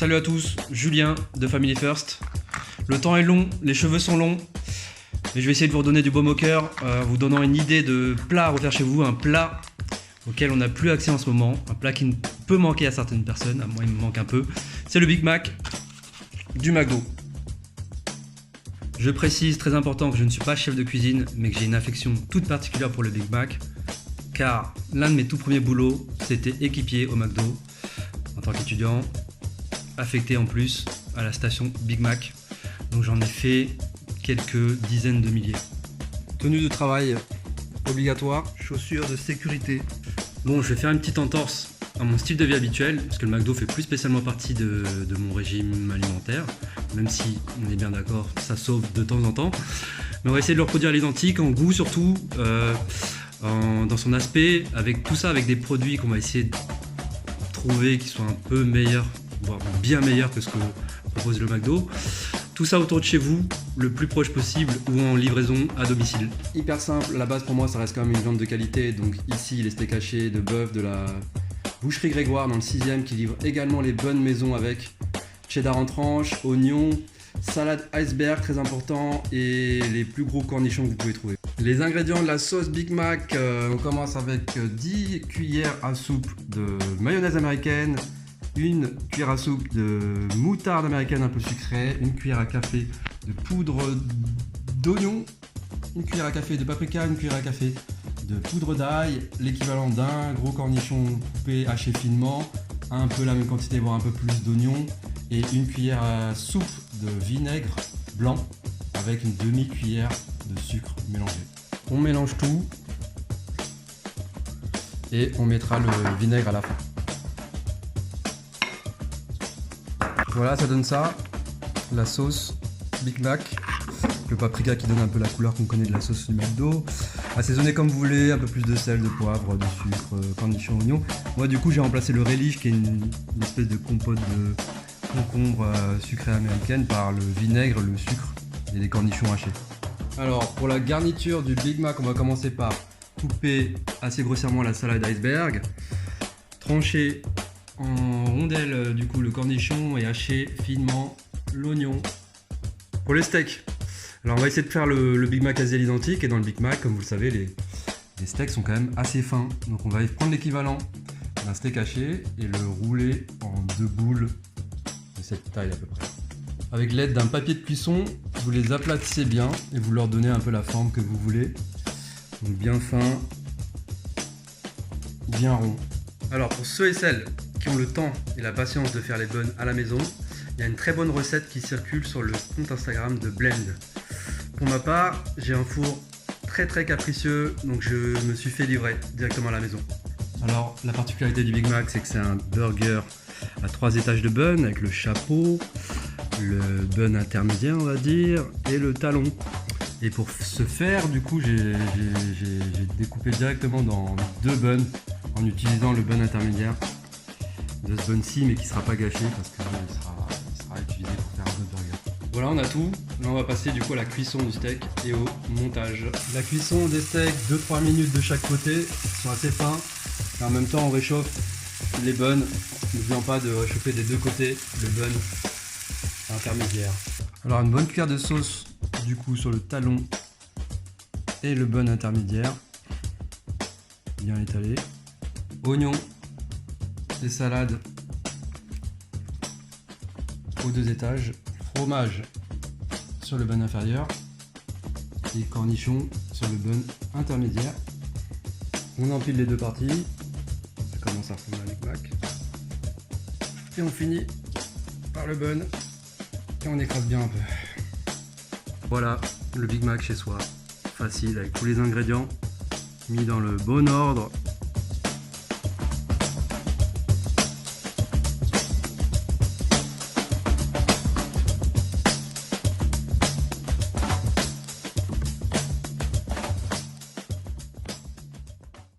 Salut à tous, Julien de Family First. Le temps est long, les cheveux sont longs, mais je vais essayer de vous redonner du baume au cœur, vous donnant une idée de plat à refaire chez vous, un plat auquel on n'a plus accès en ce moment, un plat qui peut manquer à certaines personnes, à moi il me manque un peu, c'est le Big Mac du McDo. Je précise, très important, que je ne suis pas chef de cuisine, mais que j'ai une affection toute particulière pour le Big Mac, car l'un de mes tout premiers boulots, c'était équipier au McDo, en tant qu'étudiant, affecté en plus à la station Big Mac. Donc j'en ai fait quelques dizaines de milliers. Tenue de travail obligatoire, chaussures de sécurité. Bon, je vais faire une petite entorse à mon style de vie habituel, parce que le McDo fait plus spécialement partie de mon régime alimentaire, même si on est bien d'accord, ça sauve de temps en temps. Mais on va essayer de le reproduire à l'identique, en goût surtout, dans son aspect, avec tout ça, avec des produits qu'on va essayer de trouver qui soient un peu meilleurs, voire bien meilleurs que ce que propose le McDo. Tout ça autour de chez vous, le plus proche possible ou en livraison à domicile. Hyper simple, la base pour moi ça reste quand même une viande de qualité, donc ici les steaks hachés de bœuf de la boucherie Grégoire dans le 6e qui livre également les bonnes maisons avec cheddar en tranches, oignons, salade iceberg très important et les plus gros cornichons que vous pouvez trouver. Les ingrédients de la sauce Big Mac, on commence avec 10 cuillères à soupe de mayonnaise américaine, une cuillère à soupe de moutarde américaine un peu sucrée, une cuillère à café de poudre d'oignon, une cuillère à café de paprika, une cuillère à café de poudre d'ail, l'équivalent d'un gros cornichon coupé haché finement, un peu la même quantité voire un peu plus d'oignons et une cuillère à soupe de vinaigre blanc avec une demi-cuillère de sucre mélangé. On mélange tout et on mettra le vinaigre à la fin. Voilà, ça donne ça, la sauce Big Mac, le paprika qui donne un peu la couleur qu'on connaît de la sauce du McDo. Assaisonnez comme vous voulez, un peu plus de sel, de poivre, de sucre, cornichons, oignons. Moi du coup j'ai remplacé le relish qui est une espèce de compote de concombre sucrée américaine par le vinaigre, le sucre et les cornichons hachés. Alors pour la garniture du Big Mac, on va commencer par couper assez grossièrement la salade iceberg, trancher en rondelles du coup le cornichon et hacher finement l'oignon. Pour les steaks, alors on va essayer de faire le Big Mac quasi à l'identique, et dans le Big Mac, comme vous le savez, les steaks sont quand même assez fins. Donc on va prendre l'équivalent d'un steak haché et le rouler en 2 boules de cette taille à peu près. Avec l'aide d'un papier de cuisson, vous les aplatissez bien et vous leur donnez un peu la forme que vous voulez. Donc bien fin, bien rond. Alors pour ceux et celles qui ont le temps et la patience de faire les buns à la maison, il y a une très bonne recette qui circule sur le compte Instagram de Blend. Pour ma part, j'ai un four très capricieux, donc je me suis fait livrer directement à la maison. Alors la particularité du Big Mac, c'est que c'est un burger à 3 étages de bun avec le chapeau, le bun intermédiaire on va dire, et le talon. Et pour ce faire, du coup, j'ai découpé directement dans 2 buns en utilisant le bun intermédiaire de ce bun-ci, mais qui ne sera pas gâché parce qu'il sera utilisé pour faire un autre burger. Voilà, on a tout. Là, on va passer du coup à la cuisson du steak et au montage. La cuisson des steaks, 2-3 minutes de chaque côté, ils sont assez fins. Et en même temps, on réchauffe les buns, n'oublions pas de réchauffer des 2 côtés le bun intermédiaire. Alors, une bonne cuillère de sauce du coup sur le talon et le bun intermédiaire, bien étalé. Oignons, des salades aux 2 étages, fromage sur le bun inférieur et cornichons sur le bun intermédiaire. On empile les 2 parties, ça commence à ressembler à un Big Mac. Et on finit par le bun et on écrase bien un peu. Voilà le Big Mac chez soi, facile avec tous les ingrédients mis dans le bon ordre.